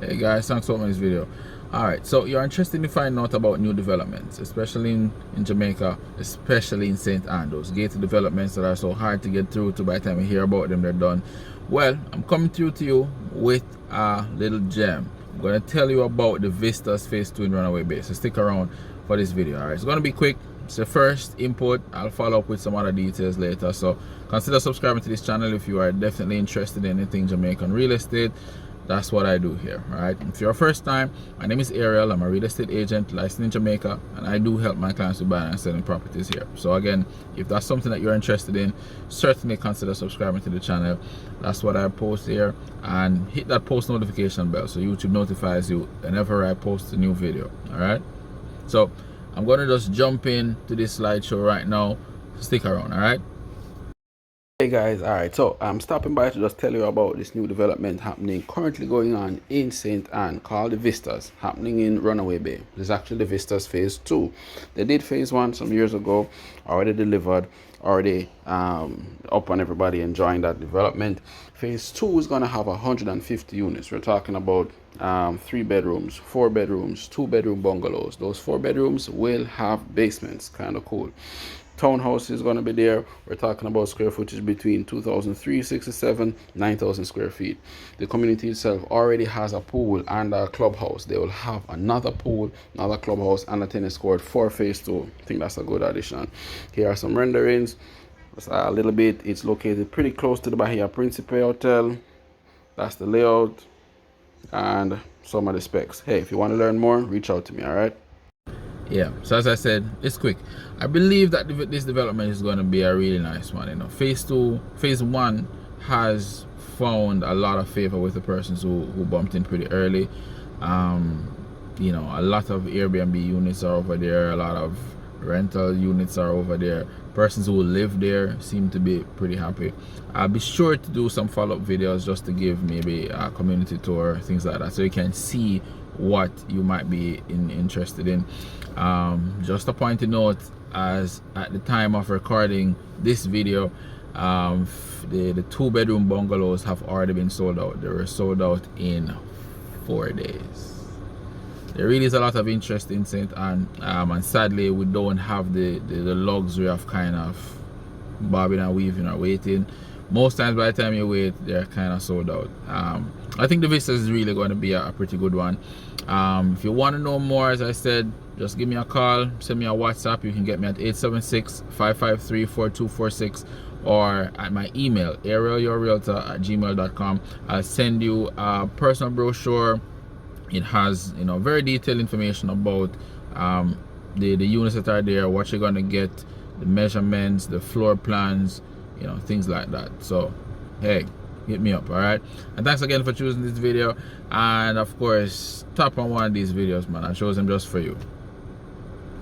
Hey guys, thanks for watching this video. Alright, so you're interested in finding out about new developments, especially in Jamaica, especially in St. Ann, those gated developments that are so hard to get through to. By the time you hear about them, they're done. Well, I'm coming through to you with a little gem. I'm going to tell you about the Vistas Phase 2 in Runaway Bay, so stick around for this video. Alright, it's going to be quick. It's the first input. I'll follow up with some other details later, so consider subscribing to this channel if you are definitely interested in anything Jamaican real estate. That's what I do here. All right, if you're a first time, my name is Ariel. I'm a real estate agent licensed in Jamaica, and I do help my clients with buying and selling properties here. So again, if that's something that you're interested in, certainly consider subscribing to the channel. That's what I post here, and hit that post notification bell so YouTube notifies you whenever I post a new video. All right, so I'm gonna just jump in to this slideshow right now. Stick around. All right. Hey guys, alright, so I'm stopping by to just tell you about this new development happening, currently going on in St. Ann, called the Vistas, happening in Runaway Bay. This is actually the Vistas Phase 2. They did Phase 1 some years ago, already delivered, already up on everybody enjoying that development. Phase 2 is going to have 150 units. We're talking about 3 bedrooms, 4 bedrooms, 2-bedroom bungalows. Those 4 bedrooms will have basements, kind of cool. Townhouse is going to be there. We're talking about square footage between 2,367, 9,000 square feet. The community itself already has a pool and a clubhouse. They will have another pool, another clubhouse, and a tennis court for Phase 2. I think that's a good addition. Here are some renderings. Just a little bit. It's located pretty close to the Bahia Principe Hotel. That's the layout and some of the specs. Hey, if you want to learn more, reach out to me, all right? Yeah, so as I said, it's quick. I believe that this development is going to be a really nice one. You know, Phase 1 has found a lot of favor with the persons who bumped in pretty early. You know, a lot of Airbnb units are over there, a lot of rental units are over there. Persons who live there seem to be pretty happy. I'll be sure to do some follow-up videos just to give maybe a community tour, things like that, so you can see what you might be interested in. Just a point to note, as at the time of recording this video, the 2-bedroom bungalows have already been sold out. They were sold out in 4 days. There really is a lot of interest in St. Ann, and sadly we don't have the luxury of kind of bobbing and weaving or waiting. Most times by the time you wait, they're kind of sold out. I think the Vistas is really going to be a pretty good one. If you want to know more, as I said, just give me a call, send me a WhatsApp. You can get me at 876-553-4246 or at my email, arielyourrealtor@gmail.com. I'll send you a personal brochure. It has, you know, very detailed information about the units that are there, what you're going to get, the measurements, the floor plans, you know, things like that. So hey, hit me up, all right? And thanks again for choosing this video, and of course tap on one of these videos, man. I chose them just for you.